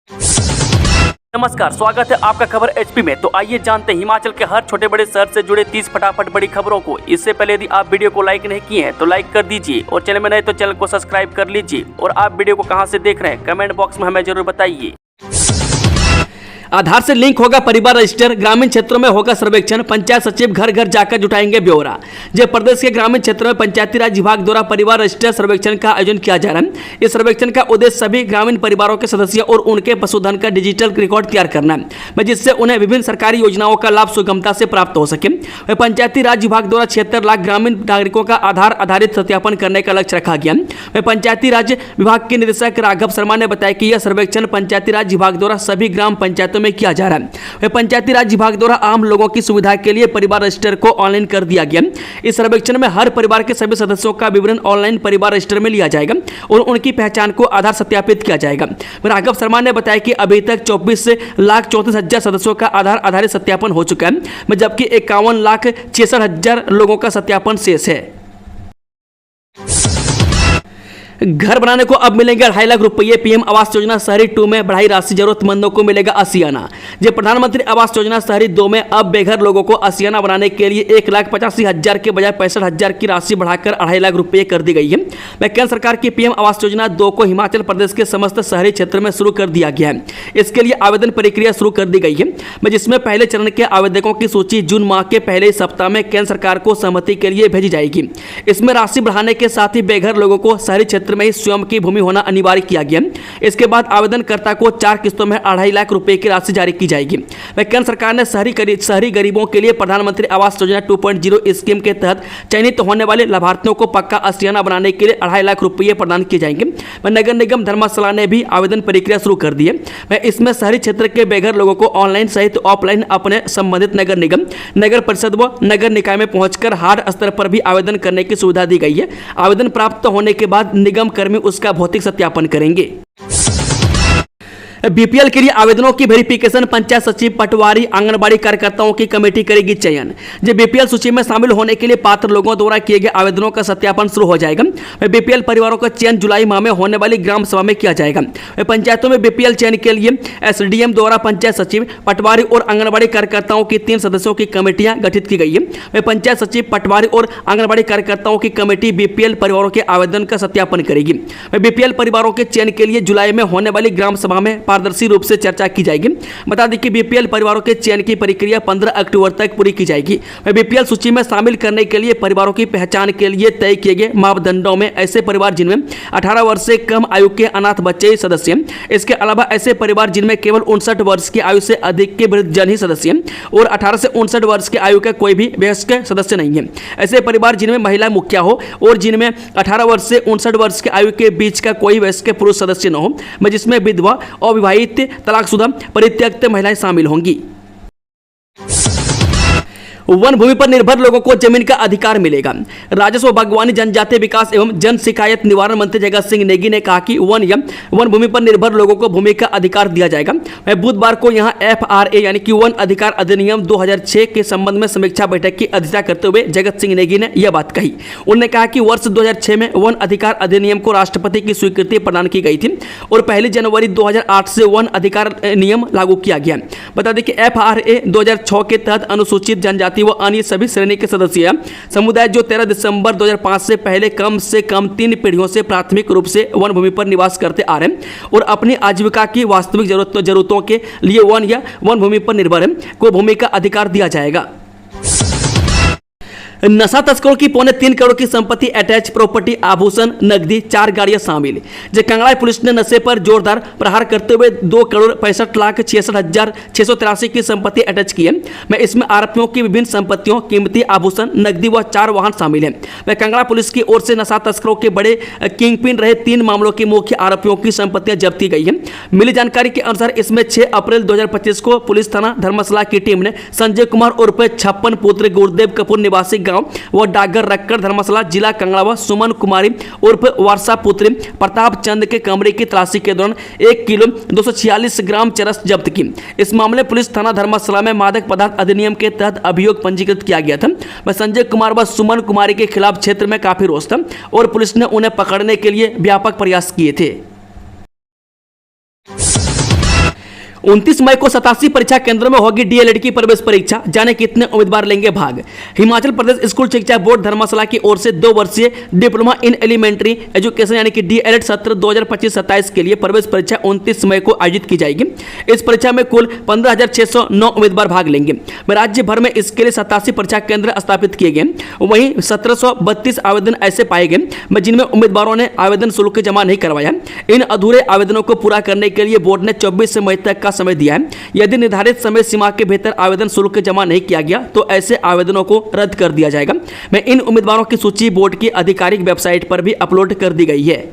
नमस्कार, स्वागत है आपका खबर एचपी में। तो आइए जानते हैं हिमाचल के हर छोटे बड़े शहर से जुड़े 30 फटाफट बड़ी खबरों को। इससे पहले यदि आप वीडियो को लाइक नहीं किए हैं तो लाइक कर दीजिए और चैनल में नए तो चैनल को सब्सक्राइब कर लीजिए। और आप वीडियो को कहां से देख रहे हैं कमेंट बॉक्स में हमें जरूर बताइए। आधार से लिंक होगा परिवार रजिस्टर, ग्रामीण क्षेत्रों में होगा सर्वेक्षण, पंचायत सचिव घर घर जाकर जुटाएंगे ब्यौरा। जब प्रदेश के ग्रामीण क्षेत्रों में पंचायती राज विभाग द्वारा परिवार रजिस्टर सर्वेक्षण का आयोजन किया जा रहा है। इस सर्वेक्षण का उद्देश्य सभी ग्रामीण परिवारों के सदस्यों और उनके पशुधन का डिजिटल रिकॉर्ड तैयार करना है, जिससे उन्हें विभिन्न सरकारी योजनाओं का लाभ सुगमता से प्राप्त हो सके। पंचायती राज विभाग द्वारा 76 लाख ग्रामीण नागरिकों का आधार आधारित सत्यापन करने का लक्ष्य रखा गया। पंचायती राज विभाग के निदेशक राघव शर्मा ने बताया कि यह सर्वेक्षण पंचायती राज विभाग द्वारा सभी ग्राम पंचायतों में किया जा रहा है। पंचायती राज विभाग द्वारा आम लोगों की सुविधा के लिए परिवार रजिस्टर को ऑनलाइन कर दिया गया। इस सर्वेक्षण में हर परिवार के सभी सदस्यों का विवरण ऑनलाइन परिवार रजिस्टर में लिया जाएगा और उनकी पहचान को आधार सत्यापित किया जाएगा। राघव शर्मा ने बताया कि अभी तक 24,34,000 सदस्यों का आधार आधारित सत्यापन हो चुका है, जबकि 51,66,000 लोगों का सत्यापन शेष है। घर बनाने को अब मिलेंगे 2.5 लाख रुपये। पीएम आवास योजना शहरी 2 में बढ़ाई राशि, जरूरतमंदों को मिलेगा आशियाना। जब प्रधानमंत्री आवास योजना शहरी 2 में अब बेघर लोगों को आशियाना बनाने के लिए 1,85,000 के बजाय 65,000 की राशि बढ़ाकर 2.5 लाख रुपये कर दी गई है। केंद्र सरकार की पीएम आवास योजना 2 को हिमाचल प्रदेश के समस्त शहरी क्षेत्र में शुरू कर दिया गया है। इसके लिए आवेदन प्रक्रिया शुरू कर दी गई है, जिसमें पहले चरण के आवेदकों की सूची जून माह के पहले सप्ताह में केंद्र सरकार को सहमति के लिए भेजी जाएगी। इसमें राशि बढ़ाने के साथ ही बेघर लोगों को शहरी क्षेत्र में ही स्वयं की भूमि होना अनिवार्य किया गया। इसके बाद आवेदनकर्ता को 4 किस्तों में 2.5 लाख रुपए की राशि जारी की जाएगी। केंद्र सरकार ने शहरी गरीबों के लिए प्रधानमंत्री आवास योजना 2.0 स्कीम के तहत चयनित होने वाले लाभार्थियों को पक्का आशियाना बनाने के लिए 2.5 लाख रुपये प्रदान किए जाएंगे। नगर निगम धर्मशाला ने भी आवेदन प्रक्रिया शुरू कर दी है। इसमें शहरी क्षेत्र के बेघर लोगों को ऑनलाइन सहित ऑफलाइन अपने संबंधित नगर निगम, नगर परिषद व नगर निकाय में पहुंचकर हार्ड स्तर पर भी आवेदन करने की सुविधा दी गई है। आवेदन प्राप्त होने के बाद निगम कर्मी उसका भौतिक सत्यापन करेंगे। बीपीएल के लिए आवेदनों की वेरिफिकेशन पंचायत सचिव, पटवारी, आंगनबाड़ी कार्यकर्ताओं की कमेटी करेगी चयन। जब बीपीएल सूची में शामिल होने के लिए पात्र लोगों द्वारा किए गए आवेदनों का सत्यापन शुरू हो जाएगा। बीपीएल परिवारों का चयन जुलाई माह में होने वाली ग्राम सभा में किया जाएगा। पंचायतों में बीपीएल चयन के लिए एसडीएम द्वारा पंचायत सचिव, पटवारी और आंगनबाड़ी कार्यकर्ताओं की 3 सदस्यों की कमेटियां गठित की गई है। पंचायत सचिव, पटवारी और आंगनबाड़ी कार्यकर्ताओं की कमेटी बीपीएल परिवारों के आवेदन का सत्यापन करेगी। बीपीएल परिवारों के चयन के लिए जुलाई में होने वाली ग्राम सभा में पारदर्शी रूप से चर्चा की जाएगी। बता दें कि बीपीएल परिवारों के चयन की प्रक्रिया 15 अक्टूबर तक पूरी की जाएगी। बीपीएल सूची में शामिल करने के लिए परिवारों की पहचान के लिए तय किए गए मापदंडों में ऐसे परिवार जिनमें 18 वर्ष से कम आयु के अनाथ बच्चे सदस्य हैं। इसके अलावा ऐसे परिवार जिनमें केवल 59 वर्ष की आयु से अधिक के वृद्धजन ही सदस्य हैं और 18 से 59 वर्ष की आयु का कोई भी वयस्क सदस्य नहीं है। ऐसे परिवार जिनमें महिला मुखिया हो और जिनमें 18 वर्ष से 59 वर्ष की आयु के बीच का कोई वयस्क पुरुष सदस्य न हो, जिसमें विधवा, अविवाहित, तलाकशुदा, परित्यक्त महिलाएं शामिल होंगी। वन भूमि पर निर्भर लोगों को जमीन का अधिकार मिलेगा। राजस्व, बागवानी, जनजातीय विकास एवं जन शिकायत निवारण मंत्री जगत सिंह नेगी ने कहा कि वन भूमि पर निर्भर लोगों को भूमि का अधिकार दिया जाएगा। बुधवार को यहां FRA यानी कि वन अधिकार अधिनियम 2006 के संबंध में समीक्षा बैठक की अध्यक्षता करते हुए जगत सिंह नेगी ने यह बात कही। उन्होंने कहा कि वर्ष 2006 में वन अधिकार अधिनियम को राष्ट्रपति की स्वीकृति प्रदान की गई थी और 1 जनवरी 2008 से वन अधिकार नियम लागू किया गया। बता दें कि FRA 2006 के तहत अनुसूचित जनजाति व अन्य सभी श्रेणी के सदस्य समुदाय जो 13 दिसंबर 2005 से पहले कम से कम 3 पीढ़ियों से प्राथमिक रूप से वन भूमि पर निवास करते आ रहे हैं और अपनी आजीविका की वास्तविक जरूरतों के लिए वन भूमि पर निर्भर है को भूमि का अधिकार दिया जाएगा। नशा तस्करों की 3.25 करोड़ की संपत्ति, अटैच प्रॉपर्टी, आभूषण, नकदी, 4 गाड़ियां शामिल। कंगड़ा पुलिस ने नशे पर जोरदार प्रहार करते हुए 2,65,66,683 की संपत्ति अटैच की है। इसमें आरोपियों की विभिन्न संपत्तियों, कीमती आभूषण, नकदी व 4 वाहन शामिल हैं। कंगड़ा पुलिस की ओर से नशा तस्करों के बड़े किंगपिन रहे 3 मामलों के मुख्य आरोपियों की संपत्तियां जब्त की गई है। मिली जानकारी के अनुसार इसमें 6 अप्रैल 2025 को पुलिस थाना धर्मशाला की टीम ने संजय कुमार उर्फ 56 पुत्र गुरुदेव कपूर निवासी गांव व डाकघर रखकर धर्मशाला जिला कंगड़ा व सुमन कुमारी उर्फ वर्षा पुत्री प्रताप चंद के कमरे की तलाशी के दौरान 1 किलो 246 ग्राम चरस जब्त की। इस मामले पुलिस थाना धर्मशाला में मादक पदार्थ अधिनियम के तहत अभियोग पंजीकृत किया गया था। वह संजय कुमार व सुमन कुमारी के खिलाफ क्षेत्र में काफी रोष था और पुलिस ने उन्हें पकड़ने के लिए व्यापक प्रयास किए थे। 29 मई को 87 परीक्षा केंद्रों में होगी डीएलएड की प्रवेश परीक्षा। जाने कितने उम्मीदवार लेंगे भाग। हिमाचल प्रदेश स्कूल शिक्षा बोर्ड धर्मशाला की ओर से 2 वर्षीय डिप्लोमा इन एलिमेंट्री एजुकेशन यानी कि डीएलएड सत्र 2025-27 के लिए प्रवेश परीक्षा 29 मई को आयोजित की जाएगी। इस परीक्षा में कुल 15,609 उम्मीदवार भाग लेंगे। राज्य भर में इसके लिए 87 परीक्षा केंद्र स्थापित किए गए। वहीं 1732 आवेदन ऐसे पाए गए जिनमें उम्मीदवारों ने आवेदन शुल्क जमा नहीं करवाया। इन अधूरे आवेदनों को पूरा करने के लिए बोर्ड ने 24 मई तक का समय दिया है। यदि निर्धारित समय सीमा के भीतर आवेदन शुल्क जमा नहीं किया गया तो ऐसे आवेदनों को रद्द कर दिया जाएगा। मैं इन उम्मीदवारों की सूची बोर्ड की आधिकारिक वेबसाइट पर भी अपलोड कर दी गई है।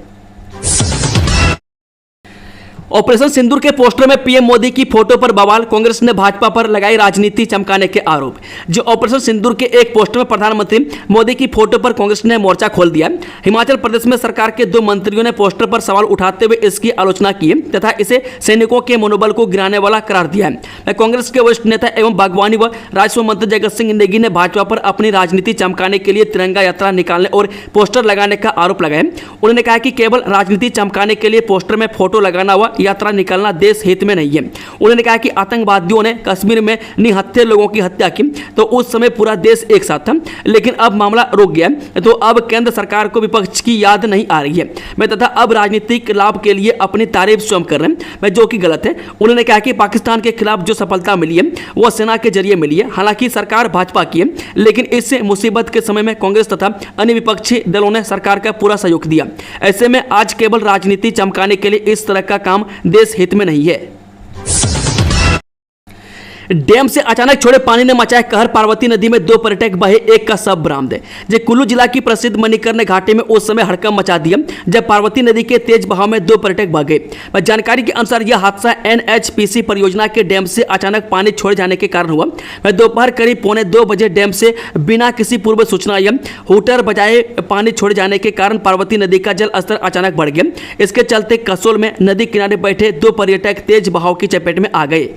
ऑपरेशन सिंदूर के पोस्टर में पीएम मोदी की फोटो पर बवाल। कांग्रेस ने भाजपा पर लगाई राजनीति चमकाने के आरोप। जो ऑपरेशन सिंदूर के एक पोस्टर में प्रधानमंत्री मोदी की फोटो पर कांग्रेस ने मोर्चा खोल दिया। हिमाचल प्रदेश में सरकार के 2 मंत्रियों ने पोस्टर पर सवाल उठाते हुए इसकी आलोचना की तथा इसे सैनिकों के मनोबल को गिराने वाला करार दिया है। कांग्रेस के वरिष्ठ नेता एवं बागवानी व राजस्व मंत्री जगत सिंह नेगी ने भाजपा पर अपनी राजनीति चमकाने के लिए तिरंगा यात्रा निकालने और पोस्टर लगाने का आरोप लगाया। उन्होंने कहा कि केवल राजनीति चमकाने के लिए पोस्टर में फोटो लगाना व यात्रा निकालना देश हित में नहीं है। उन्होंने कहा कि आतंकवादियों ने कश्मीर में निहत्थे लोगों की हत्या की तो उस समय पूरा देश एक साथ था, लेकिन अब मामला रुक गया तो अब केंद्र सरकार को विपक्ष की याद नहीं आ रही है मैं तथा अब राजनीतिक लाभ के लिए अपनी तारीफ स्वयं कर रहे हैं मैं, जो कि गलत है। उन्होंने कहा कि पाकिस्तान के खिलाफ जो सफलता मिली है वह सेना के जरिए मिली है। हालांकि सरकार भाजपा की है, लेकिन इससे मुसीबत के समय में कांग्रेस तथा अन्य विपक्षी दलों ने सरकार का पूरा सहयोग दिया। ऐसे में आज केवल राजनीति चमकाने के लिए इस तरह का काम देश हित में नहीं है। डैम से अचानक छोड़े पानी ने मचाया कहर। पार्वती नदी में 2 पर्यटक बहे, एक का शव बरामद। जो कुल्लू जिला की प्रसिद्ध मणिकर्ण घाटी में उस समय हड़कंप मचा दिया जब पार्वती नदी के तेज बहाव में 2 पर्यटक बह गए। जानकारी के अनुसार यह हादसा एनएचपीसी परियोजना के डैम से अचानक पानी छोड़े जाने के कारण हुआ। दोपहर करीब 1:45 बजे डैम से बिना किसी पूर्व सूचना या हूटर बजाए पानी छोड़े जाने के कारण पार्वती नदी का जल स्तर अचानक बढ़ गया। इसके चलते कसोल में नदी किनारे बैठे 2 पर्यटक तेज बहाव की चपेट में आ गए।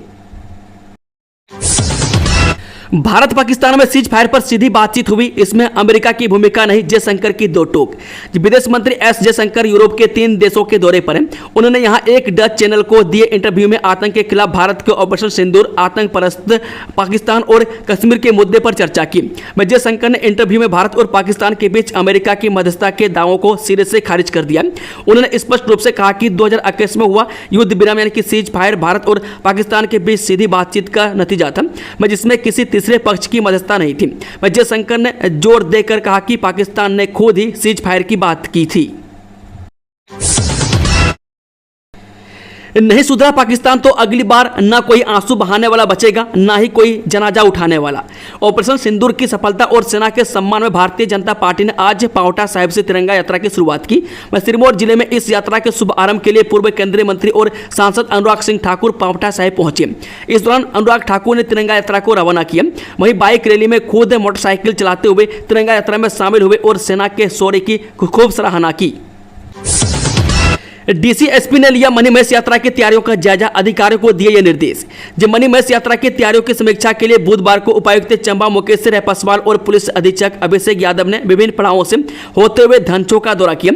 भारत पाकिस्तान में सीज फायर पर सीधी बातचीत हुई। इसमें अमेरिका की भूमिका नहीं, जयशंकर की 2 टोक। विदेश मंत्री एस जयशंकर यूरोप के 3 देशों के दौरे पर हैं। उन्होंने यहां एक डच चैनल को दिए इंटरव्यू में आतंक के खिलाफ भारत के ऑपरेशन सिंदूर, आतंक परस्त पाकिस्तान और कश्मीर के मुद्दे पर चर्चा की। जयशंकर ने इंटरव्यू में भारत और पाकिस्तान के बीच अमेरिका की मध्यस्थता के दावों को सिरे से खारिज कर दिया। उन्होंने स्पष्ट रूप से कहा कि 2021 में हुआ युद्ध विराम यानी कि सीज फायर भारत और पाकिस्तान के बीच सीधी बातचीत का नतीजा था, जिसमें किसी तीसरे पक्ष की मध्यस्थता नहीं थी। जयशंकर ने जोर देकर कहा कि पाकिस्तान ने खुद ही सीज फायर की बात की थी। नहीं सुधरा पाकिस्तान तो अगली बार न कोई आंसू बहाने वाला बचेगा, ना ही कोई जनाजा उठाने वाला। ऑपरेशन सिंदूर की सफलता और सेना के सम्मान में भारतीय जनता पार्टी ने आज पांवटा साहिब से तिरंगा यात्रा की शुरुआत की। सिरमौर जिले में इस यात्रा के शुभ आरंभ के लिए पूर्व केंद्रीय मंत्री और सांसद अनुराग सिंह ठाकुर पांवटा साहिब पहुंचे। इस दौरान अनुराग ठाकुर ने तिरंगा यात्रा को रवाना किया। वहीं बाइक रैली में खुद मोटरसाइकिल चलाते हुए तिरंगा यात्रा में शामिल हुए और सेना के शौर्य की खूब सराहना की। डीसी एसपी ने लिया मणिमहेश यात्रा की तैयारियों का जायजा, अधिकारियों को दिए ये निर्देश। जब मणिमहेश यात्रा की तैयारियों की समीक्षा के लिए बुधवार को उपायुक्त चंबा मुकेश रैपसवाल और पुलिस अधीक्षक अभिषेक यादव ने विभिन्न पड़ावों से होते हुए धनचो का दौरा किया।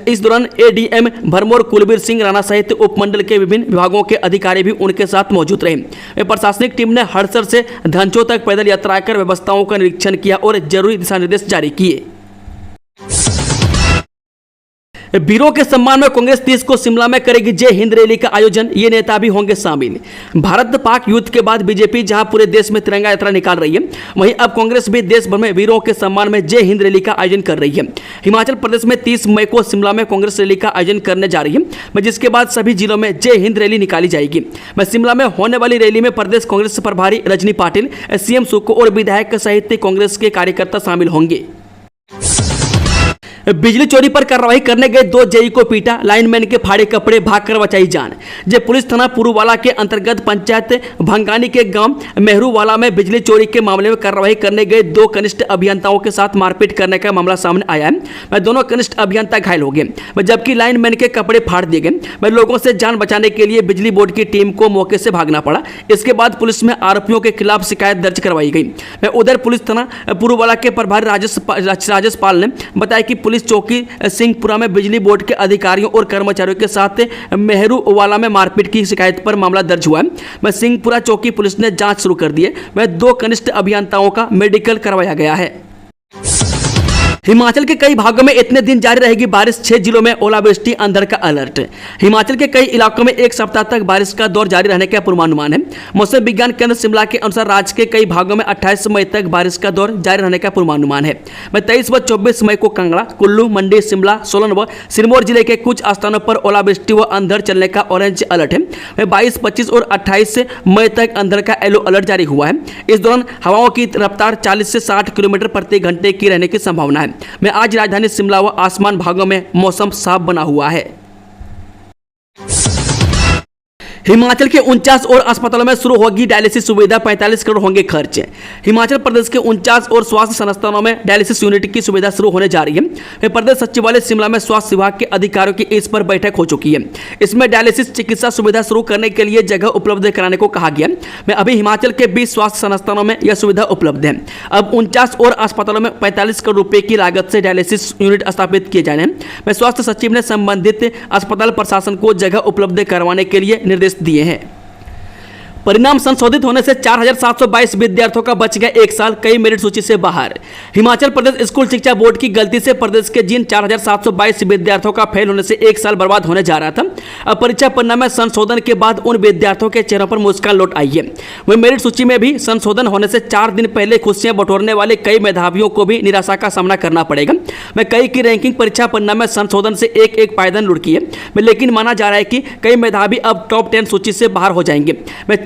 इस दौरान एडीएम भरमौर कुलबीर सिंह राणा सहित उपमंडल के विभिन्न विभागों के अधिकारी भी उनके साथ मौजूद रहे। प्रशासनिक टीम ने हड़सर से धनचो तक पैदल यात्रा कर व्यवस्थाओं का निरीक्षण किया और जरूरी दिशा निर्देश जारी किए। वीरों के सम्मान में कांग्रेस 30 को शिमला में करेगी जय हिंद रैली का आयोजन, ये नेता भी होंगे शामिल। भारत पाक युद्ध के बाद बीजेपी जहां पूरे देश में तिरंगा यात्रा निकाल रही है, वहीं अब कांग्रेस भी देश भर में वीरों के सम्मान में जय हिंद रैली का आयोजन कर रही है। हिमाचल प्रदेश में 30 मई को शिमला में कांग्रेस रैली का आयोजन करने जा रही है, जिसके बाद सभी जिलों में जय हिंद रैली निकाली जाएगी। शिमला में होने वाली रैली में प्रदेश कांग्रेस प्रभारी रजनी पाटिल, सीएम सुक्खू और विधायक सहित कांग्रेस के कार्यकर्ता शामिल होंगे। बिजली चोरी पर कार्रवाई करने गए 2 जेई को पीटा, लाइनमैन के फाड़े कपड़े, भागकर बचाई जान। जब पुलिस थाना पुरूवाला के अंतर्गत पंचायत भंगानी के गांव मेहरूवाला में बिजली चोरी के मामले में कार्रवाई करने गए 2 कनिष्ठ अभियंताओं के साथ मारपीट करने का मामला सामने आया है। दोनों कनिष्ठ अभियंता घायल हो गए, जबकि लाइनमैन के कपड़े फाड़ दिए गए। लोगों से जान बचाने के लिए बिजली बोर्ड की टीम को मौके से भागना पड़ा। इसके बाद पुलिस में आरोपियों के खिलाफ शिकायत दर्ज करवाई गई। उधर पुलिस थाना पुरूवाला के प्रभारी राजेश पाल ने बताया कि पुलिस चौकी सिंहपुरा में बिजली बोर्ड के अधिकारियों और कर्मचारियों के साथ मेहरूवाला में मारपीट की शिकायत पर मामला दर्ज हुआ है। वह सिंहपुरा चौकी पुलिस ने जांच शुरू कर दी है। वह 2 कनिष्ठ अभियंताओं का मेडिकल करवाया गया है। हिमाचल के कई भागों में इतने दिन जारी रहेगी बारिश, 6 जिलों में ओलावृष्टि, अंधड़ का अलर्ट। हिमाचल के कई इलाकों में एक सप्ताह तक बारिश का दौर जारी रहने का पूर्वानुमान है। मौसम विज्ञान केंद्र शिमला के अनुसार राज्य के कई भागों में 28 मई तक बारिश का दौर जारी रहने का पूर्वानुमान है। 23 व 24 मई को कांगड़ा, कुल्लू, मंडी, शिमला, सोलन व सिरमौर जिले के कुछ स्थानों पर ओलावृष्टि व अंधड़ चलने का ऑरेंज अलर्ट है। 22, 25 और 28 मई तक अंधड़ का येलो अलर्ट जारी हुआ है। इस दौरान हवाओं की रफ्तार 40 से 60 किलोमीटर प्रति घंटे की रहने की संभावना है। मैं आज राजधानी शिमला व आसमान भागों में मौसम साफ बना हुआ है। हिमाचल के 49 और अस्पतालों में शुरू होगी डायलिसिस सुविधा, 45 करोड़ होंगे खर्च। हिमाचल प्रदेश के 49 और स्वास्थ्य संस्थानों में डायलिसिस यूनिट की सुविधा शुरू होने जा रही है। प्रदेश सचिवालय शिमला में स्वास्थ्य विभाग के अधिकारियों की इस पर बैठक हो चुकी है। इसमें डायलिसिस चिकित्सा सुविधा शुरू करने के लिए जगह उपलब्ध कराने को कहा गया। मैं अभी हिमाचल के 20 स्वास्थ्य संस्थानों में यह सुविधा उपलब्ध है। अब 49 और अस्पतालों में 45 करोड़ रुपए की लागत से डायलिसिस यूनिट स्थापित किए जाने हैं। मैं स्वास्थ्य सचिव ने संबंधित अस्पताल प्रशासन को जगह उपलब्ध करवाने के लिए निर्देश दिए हैं। परिणाम संशोधित होने से 4722 विद्यार्थियों का बच गया 1 साल, कई मेरिट सूची से बाहर। हिमाचल प्रदेश स्कूल शिक्षा बोर्ड की गलती से प्रदेश के जिन 4722 विद्यार्थियों का फेल होने से 1 साल बर्बाद होने जा रहा था, अब परीक्षा परिणाम में संशोधन के बाद उन विद्यार्थियों के चेहरों पर मुस्कान लौट आई है। वहीं मेरिट सूची में भी संशोधन होने से 4 दिन पहले खुशियां बटोरने वाले कई मेधावियों को भी निराशा का सामना करना पड़ेगा। मैं कई की रैंकिंग परीक्षा परिणाम में संशोधन से एक पायदान लुढ़की है, लेकिन माना जा रहा है कि कई मेधावी अब टॉप 10 सूची से बाहर हो जाएंगे।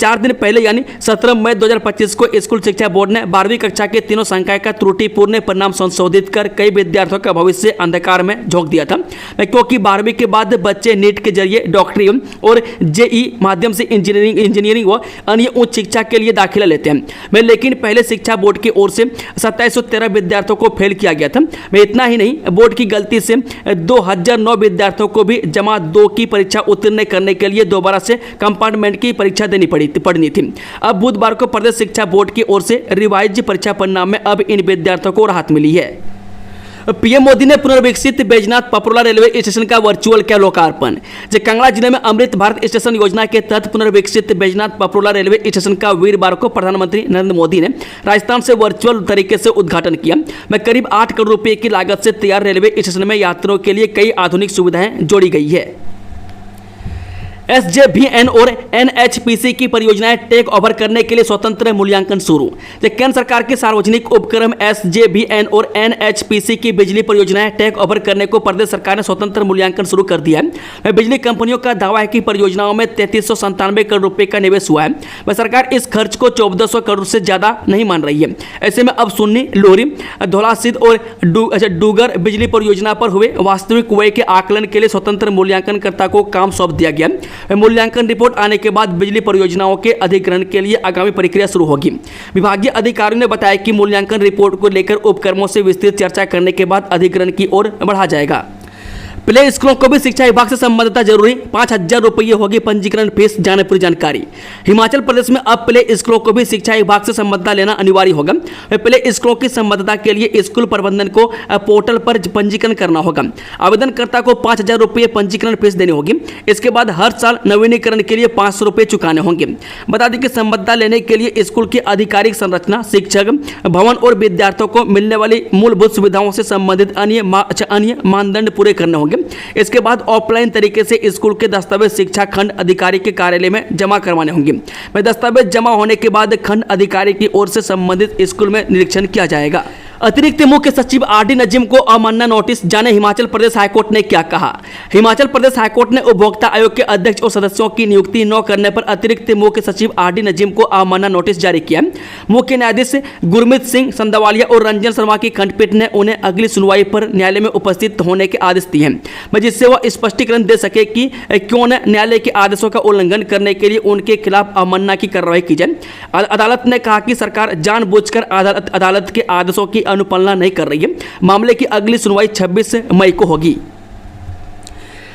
4 दिन पहले यानी 17 मई 2025 को स्कूल शिक्षा बोर्ड ने 12वीं कक्षा के तीनों संकाय का त्रुटिपूर्ण परिणाम संशोधित कर कई विद्यार्थियों का भविष्य अंधकार में झोंक दिया था, क्योंकि 12वीं के बाद बच्चे नीट के जरिए डॉक्टरी और जेई माध्यम से इंजीनियरिंग व अन्य उच्च शिक्षा के लिए दाखिला लेते हैं। लेकिन पहले शिक्षा बोर्ड की ओर से 2713 विद्यार्थियों को फेल किया गया था। इतना ही नहीं, बोर्ड की गलती से 2009 विद्यार्थियों को भी जमा 2 की परीक्षा उत्तीर्ण करने के लिए दोबारा से कंपार्टमेंट की परीक्षा देनी पड़नी थी। अब बुधवार को प्रदेश शिक्षा बोर्ड की ओर से रिवाइज परीक्षा परिणाम में अब इन विद्यार्थियों को राहत मिली है। पीएम मोदी ने पुनर्विकसित बैजनाथ पपरोला रेलवे स्टेशन का वर्चुअल किया लोकार्पण। कांगड़ा जिले में अमृत भारत स्टेशन योजना के तहत पुनर्विकसित बैजनाथ पपरोला रेलवे स्टेशन का वीरवार को प्रधानमंत्री नरेंद्र मोदी ने राजस्थान से वर्चुअल तरीके से उद्घाटन किया। में करीब 8 करोड़ रुपए की लागत से तैयार रेलवे स्टेशन में यात्रियों के लिए कई आधुनिक सुविधाएं जोड़ी गई है। SJVN और NHPC की परियोजनाएं टेक ओवर करने के लिए स्वतंत्र मूल्यांकन शुरू। केंद्र सरकार के सार्वजनिक उपक्रम SJVN और NHPC की बिजली परियोजनाएं टेक ओवर करने को प्रदेश सरकार ने स्वतंत्र मूल्यांकन शुरू कर दिया है। बिजली कंपनियों का दावा है कि परियोजनाओं में 3397 करोड़ रुपए का निवेश हुआ है। सरकार इस खर्च को 1400 करोड़ से ज्यादा नहीं मान रही है। ऐसे में अब सुन्नी, लोरी, धौलासिद्ध और डूगर बिजली परियोजना पर हुए वास्तविक व्यय के आकलन के लिए स्वतंत्र मूल्यांकनकर्ता को काम सौंप दिया गया। मूल्यांकन रिपोर्ट आने के बाद बिजली परियोजनाओं के अधिग्रहण के लिए आगामी प्रक्रिया शुरू होगी। विभागीय अधिकारियों ने बताया कि मूल्यांकन रिपोर्ट को लेकर उपक्रमों से विस्तृत चर्चा करने के बाद अधिग्रहण की ओर बढ़ा जाएगा। प्ले स्कूलों को भी शिक्षा विभाग से संबद्धता जरूरी, 5000 रुपये होगी पंजीकरण फीस, जाने पूरी जानकारी। हिमाचल प्रदेश में अब प्ले स्कूलों को भी शिक्षा विभाग से संबद्धता लेना अनिवार्य होगा। प्ले स्कूलों की संबद्धता के लिए स्कूल प्रबंधन को पोर्टल पर पंजीकरण करना होगा। आवेदनकर्ता को 5000 रुपये पंजीकरण फीस देनी होगी। इसके बाद हर साल नवीनीकरण के लिए 500 रुपये चुकाने होंगे। बता दें कि संबद्धता लेने के लिए स्कूल की आधिकारिक संरचना, शिक्षक भवन और विद्यार्थियों को मिलने वाली मूलभूत सुविधाओं से संबंधित अन्य मानदंड पूरे करने होंगे। इसके बाद ऑफलाइन तरीके से स्कूल के दस्तावेज शिक्षा खंड अधिकारी के कार्यालय में जमा करवाने होंगे। दस्तावेज जमा होने के बाद खंड अधिकारी की ओर से संबंधित स्कूल में निरीक्षण किया जाएगा। अतिरिक्त मुख्य सचिव RD नजीम को अवमानना नोटिस, जाने हिमाचल प्रदेश हाईकोर्ट ने क्या कहा। हिमाचल प्रदेश हाईकोर्ट ने उपभोक्ता आयोग के अध्यक्ष और सदस्यों की नियुक्ति न करने पर अतिरिक्त मुख्य सचिव RD नजीम को अवमानना नोटिस जारी किया। मुख्य न्यायाधीश गुरमीत सिंह संदवालिया और रंजन शर्मा की खंडपीठ ने उन्हें अगली सुनवाई पर न्यायालय में उपस्थित होने के आदेश दिए हैं, जिससे वह स्पष्टीकरण दे सके कि क्यों न न्यायालय के आदेशों का उल्लंघन करने के लिए उनके खिलाफ अवमानना की कार्रवाई की जाए। अदालत ने कहा कि सरकार जानबूझकर अदालत के आदेशों की अनुपालना नहीं कर रही है। मामले की अगली सुनवाई 26 मई को होगी।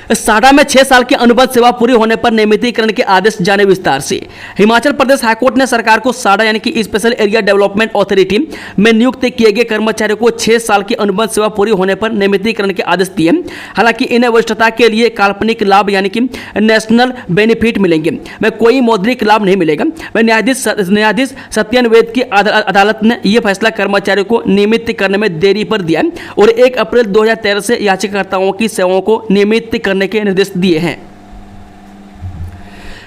साडा में 6 साल की अनुबंध सेवा पूरी होने पर नियमितीकरण के आदेश जाने विस्तार से। हिमाचल प्रदेश हाईकोर्ट ने सरकार को साडा यानी कि स्पेशल एरिया डेवलपमेंट अथॉरिटी में नियुक्त किए गए कर्मचारियों को 6 साल की अनुबंध सेवा पूरी होने पर नियमितीकरण के आदेश दिए। हालांकि इन्हें वरिष्ठता के लिए काल्पनिक लाभ यानी कि नेशनल बेनिफिट मिलेंगे, में कोई मौद्रिक लाभ नहीं मिलेगा। न्यायाधीश सत्यन वेद की अदालत ने यह फैसला कर्मचारियों को नियमित करने में देरी पर दिया और 1 अप्रैल 2013 से याचिकाकर्ताओं की सेवाओं को नियमित करने के निर्देश दिए हैं।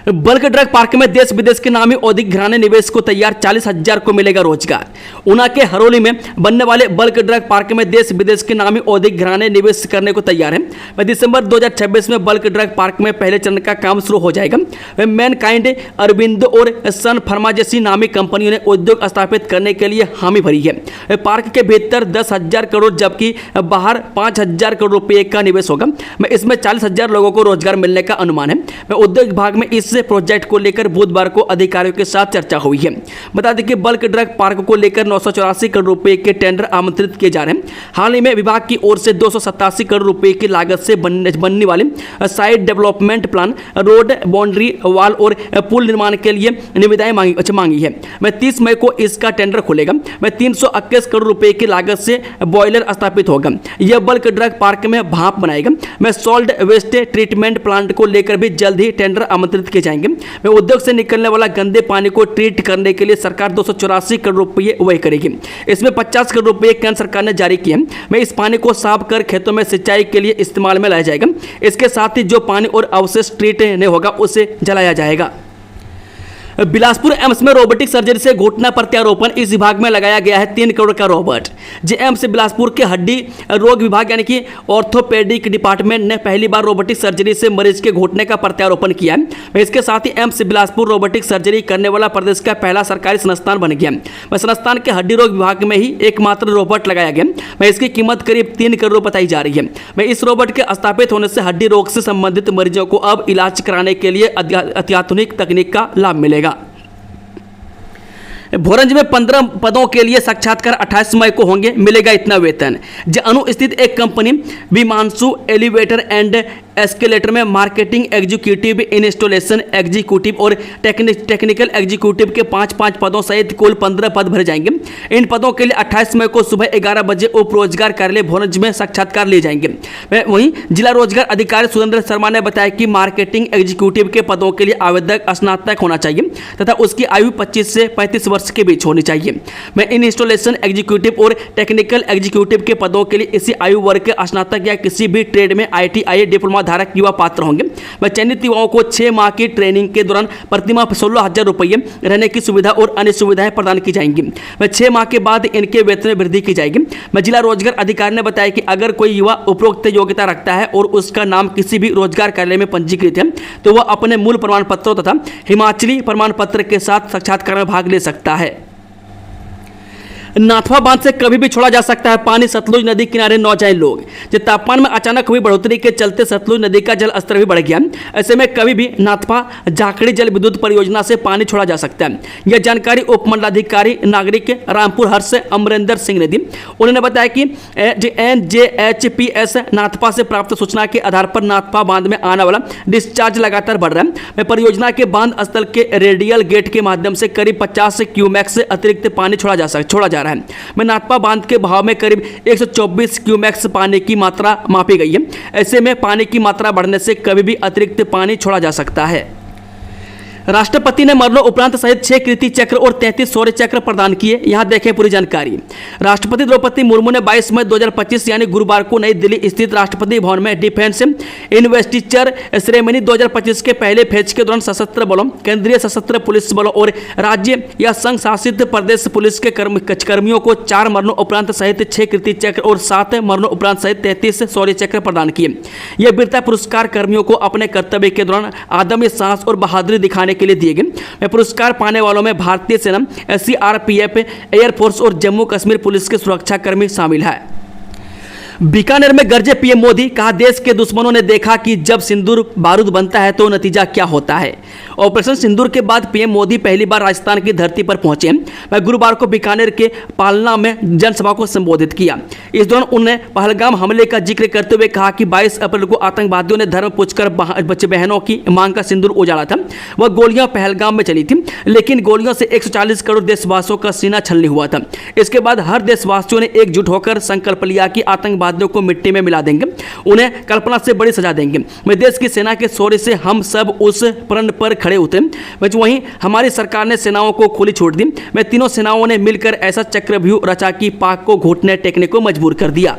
बल्क ड्रग पार्क में देश विदेश के नामी औद्योगिक घराने निवेश को तैयार, 40,000 को मिलेगा रोजगार। ऊना के हरोली में बनने वाले बल्क ड्रग पार्क में देश विदेश के नामी औद्योगिक घराने निवेश करने को तैयार है। दिसंबर 2026 में बल्क ड्रग पार्क में पहले चरण का काम शुरू हो जाएगा। मैनकाइंड, अरबिंदो और सन फार्मा जैसी नामी कंपनियों ने उद्योग स्थापित करने के लिए हामी भरी है। पार्क के भीतर 10,000 करोड़ जबकि बाहर 5,000 करोड़ रुपये का निवेश होगा। इसमें 40,000 लोगों को रोजगार मिलने का अनुमान है। उद्योग विभाग में इस प्रोजेक्ट को लेकर बुधवार को अधिकारियों के साथ चर्चा हुई है। बता दें कि बल्क ड्रग पार्क को लेकर 984 करोड़ रुपए के टेंडर आमंत्रित किए जा रहे हैं। हाल ही में विभाग की ओर से 287 करोड़ रुपए की लागत से बनने वाली site development plan, road, boundary wall और पुल निर्माण के लिए निविदाएं मांगी है। 30 मई को इसका टेंडर खुलेगा। 321 करोड़ रुपए की लागत से बॉयलर स्थापित होगा। यह बल्क ड्रग पार्क में भाप बनाएगा। सॉल्ट वेस्ट ट्रीटमेंट प्लांट को लेकर भी जल्द ही टेंडर आमंत्रित किए जाएंगे। उद्योग से निकलने वाला गंदे पानी को ट्रीट करने के लिए सरकार 284 करोड़ रुपए व्यय करेगी। इसमें 50 करोड़ रुपए केंद्र सरकार ने जारी किए हैं। इस पानी को साफ कर खेतों में सिंचाई के लिए इस्तेमाल में लाया जाएगा। इसके साथ ही जो पानी और अवशेष ट्रीट नहीं होगा उसे जलाया जाएगा। बिलासपुर एम्स में रोबोटिक सर्जरी से घुटना प्रत्यारोपण, इस विभाग में लगाया गया है 3 करोड़ का रोबोट। एम्स बिलासपुर के हड्डी रोग विभाग यानी कि ऑर्थोपेडिक डिपार्टमेंट ने पहली बार रोबोटिक सर्जरी से मरीज के घुटने का प्रत्यारोपण किया है। इसके साथ ही एम्स बिलासपुर रोबोटिक सर्जरी करने वाला प्रदेश का पहला सरकारी संस्थान बन गया। संस्थान के हड्डी रोग विभाग में ही एकमात्र रोबोट लगाया गया। इसकी कीमत करीब 3 करोड़ बताई जा रही है। इस रोबोट के स्थापित होने से हड्डी रोग से संबंधित मरीजों को अब इलाज कराने के लिए अत्याधुनिक तकनीक का लाभ मिलेगा। भोरंज में 15 पदों के लिए साक्षात्कार 28 मई को होंगे, मिलेगा इतना वेतन। जअनु स्थित एक company Vimanshu elevator and escalator में मार्केटिंग एग्जीक्यूटिव, इंस्टॉलेशन एग्जीक्यूटिव और टेक्निकल एग्जीक्यूटिव के 5-5 पदों सहित कुल 15 पद भरे जाएंगे। इन पदों के लिए 28 मई को सुबह 11 बजे उप रोजगार कार्यालय भोरंज में साक्षात्कार लिए जाएंगे। वहीं जिला रोजगार अधिकारी सुरेंद्र शर्मा ने बताया कि मार्केटिंग एग्जीक्यूटिव के पदों के लिए आवेदक स्नातक होना चाहिए तथा उसकी आयु 25 से 35 वर्ष के बीच होनी चाहिए। इन इंस्टॉलेशन एग्जीक्यूटिव और टेक्निकल एग्जीक्यूटिव के पदों के लिए इसी आयु वर्ग के स्नातक या किसी भी ट्रेड में ITI डिप्लोमा धारक युवा पात्र होंगे। चयनित युवाओं को 6 माह की ट्रेनिंग के दौरान प्रतिमाह 16,000 रुपये रहने की सुविधा और अन्य सुविधाएं प्रदान की जाएंगी। 6 माह के बाद इनके वेतन में वृद्धि की जाएगी। जिला रोजगार अधिकारी ने बताया कि अगर कोई युवा उपरोक्त योग्यता रखता है और उसका नाम किसी भी रोजगार कार्यालय में पंजीकृत है तो वह अपने मूल प्रमाण पत्रों तथा हिमाचली प्रमाण पत्र के साथ साक्षात्कार में भाग ले सकता है। नाथवा बांध से कभी भी छोड़ा जा सकता है पानी, सतलुज नदी किनारे न जाएं लोग। तापमान में अचानक हुई बढ़ोतरी के चलते सतलुज नदी का जल स्तर भी बढ़ गया। ऐसे में कभी भी नाथवा झाकड़ी जल विद्युत परियोजना से पानी छोड़ा जा सकता है। यह जानकारी उप मंडलाधिकारी नागरिक रामपुर हर्ष अमरेंद्र सिंह ने दी। उन्होंने बताया कि NJHPS नाथपा से प्राप्त सूचना के आधार पर नाथपा बांध में आने वाला डिस्चार्ज लगातार बढ़ रहा है। परियोजना के बांध स्थल के रेडियल गेट के माध्यम से करीब 50 क्यूमेक से अतिरिक्त पानी छोड़ा जा रहा है। नाथपा बांध के बहाव में करीब 124 क्यूमेक्स पानी की मात्रा मापी गई है। ऐसे में पानी की मात्रा बढ़ने से कभी भी अतिरिक्त पानी छोड़ा जा सकता है। राष्ट्रपति ने मरणोपरांत सहित 6 कीर्ति चक्र और 33 शौर्य चक्र प्रदान किए। यहां देखें पूरी जानकारी। राष्ट्रपति द्रौपदी मुर्मू ने 22 मई 2025 यानी गुरुवार को नई दिल्ली स्थित राष्ट्रपति भवन में डिफेंस इन्वेस्टिचर सेरेमनी 2025 के पहले फेज के दौरान सशस्त्र बलों, केंद्रीय सशस्त्र पुलिस बलों और राज्य या संघ शासित प्रदेश पुलिस के कर्मियों को 4 मरणोपरांत सहित 6 कीर्ति चक्र और 7 मरणोपरांत सहित 33 शौर्य चक्र प्रदान किए। यह वीरता पुरस्कार कर्मियों को अपने कर्तव्य के दौरान आदमी साहस और बहादुरी दिखाने के लिए दिए गए। पुरस्कार पाने वालों में भारतीय सेना, CRPF, एयरफोर्स और जम्मू कश्मीर पुलिस के सुरक्षा कर्मी शामिल है। बीकानेर में गरजे पीएम मोदी, कहा देश के दुश्मनों ने देखा कि जब सिंदूर बारूद बनता है तो नतीजा क्या होता है। ऑपरेशन सिंदूर के बाद पीएम मोदी पहली बार राजस्थान की धरती पर पहुंचे। वह गुरुवार को बीकानेर के पालना में जनसभा को संबोधित किया। इस दौरान उन्होंने पहलगाम हमले का जिक्र करते हुए कहा कि 22 अप्रैल को आतंकवादियों ने धर्म पूछकर बच्चे बहनों की मांग का सिंदूर उजाड़ा था। वह गोलियां पहलगाम में चली थी, लेकिन गोलियों से 140 करोड़ देशवासियों का सीना छलनी हुआ था। इसके बाद हर देशवासियों ने एकजुट होकर संकल्प लिया कि आतंकवादियों को मिट्टी में मिला देंगे, उन्हें कल्पना से बड़ी सजा देंगे। मैं देश की सेना के शौर्य से हम सब उस प्रण पर खड़े उतरे। वहीं हमारी सरकार ने सेनाओं को खुली छूट दी। मैं तीनों सेनाओं ने मिलकर ऐसा चक्रव्यूह रचा कि पाक को घुटने टेकने को मजबूर कर दिया।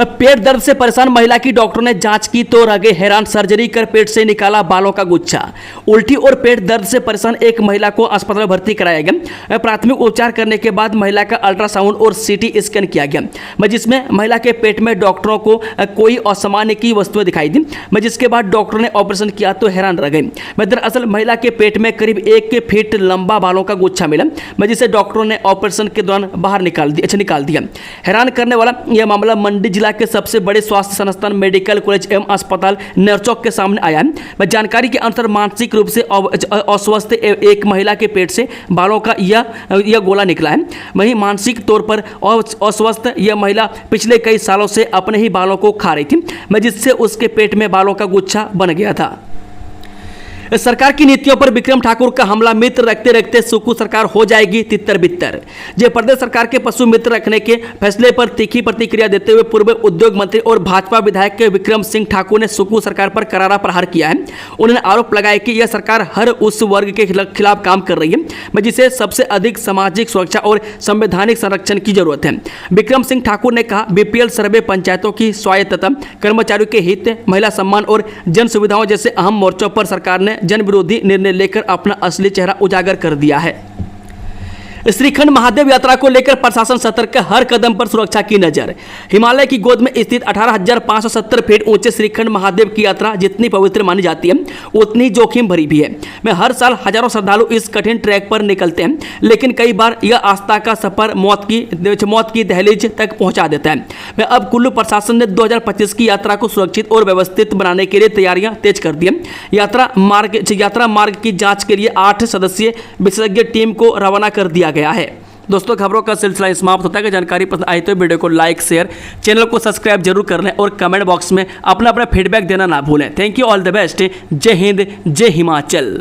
पेट दर्द से परेशान महिला की डॉक्टर ने जांच की तो रह गए हैरान। सर्जरी कर पेट से निकाला बालों का गुच्छा। उल्टी और पेट दर्द से परेशान एक महिला को अस्पताल में भर्ती कराया गया। प्राथमिक उपचार करने के बाद महिला का अल्ट्रासाउंड और सीटी स्कैन किया गया, जिसमें महिला के पेट में डॉक्टरों को कोई असामान्य की वस्तुएं दिखाई दी। जिसके बाद डॉक्टर ने ऑपरेशन किया तो हैरान रह गए। दरअसल महिला के पेट में करीब 1 फीट लंबा बालों का गुच्छा मिला, जिसे डॉक्टरों ने ऑपरेशन के दौरान बाहर निकाल दिया। हैरान करने वाला यह मामला मंडी जिला के सबसे बड़े स्वास्थ्य संस्थान मेडिकल कॉलेज एवं अस्पताल नेरचौक के सामने आया है। जानकारी के अनुसार मानसिक रूप से अस्वस्थ एक महिला के पेट से बालों का यह गोला निकला है। वहीं मानसिक तौर पर अस्वस्थ यह महिला पिछले कई सालों से अपने ही बालों को खा रही थी, जिससे उसके पेट में बालों का गुच्छा बन गया था। सरकार की नीतियों पर विक्रम ठाकुर का हमला, मित्र रखते रखते सुक्खू सरकार हो जाएगी तितर बितर। जय प्रदेश सरकार के पशु मित्र रखने के फैसले पर तीखी प्रतिक्रिया देते हुए पूर्व उद्योग मंत्री और भाजपा विधायक विक्रम सिंह ठाकुर ने सुक्खू सरकार पर करारा प्रहार किया है। उन्होंने आरोप लगाया कि यह सरकार हर उस वर्ग के खिलाफ काम कर रही है जिसे सबसे अधिक सामाजिक सुरक्षा और संवैधानिक संरक्षण की जरूरत है। विक्रम सिंह ठाकुर ने कहा, बीपीएल सर्वे, पंचायतों की स्वायत्तता, कर्मचारियों के हित, महिला सम्मान और जन सुविधाओं जैसे अहम मोर्चों पर सरकार ने जन विरोधी निर्णय लेकर अपना असली चेहरा उजागर कर दिया है। श्रीखंड महादेव यात्रा को लेकर प्रशासन सतर्क, हर कदम पर सुरक्षा की नजर। हिमालय की गोद में स्थित 18,570 फीट ऊंचे श्रीखंड महादेव की यात्रा जितनी पवित्र मानी जाती है, उतनी जोखिम भरी भी है। में हर साल हजारों श्रद्धालु इस कठिन ट्रैक पर निकलते हैं, लेकिन कई बार यह आस्था का सफर मौत की दहलीज तक पहुंचा देता है। में अब कुल्लू प्रशासन ने 2025 की यात्रा को सुरक्षित और व्यवस्थित बनाने के लिए तैयारियां तेज कर दी है। यात्रा मार्ग की जांच के लिए 8 सदस्यीय विशेषज्ञ टीम को रवाना कर दिया गया है। दोस्तों, खबरों का सिलसिला समाप्त होता है। जानकारी पसंद आई तो वीडियो को लाइक, शेयर, चैनल को सब्सक्राइब जरूर कर लें और कमेंट बॉक्स में अपना फीडबैक देना ना भूलें। Thank you, all the best. जय हिंद, जय हिमाचल।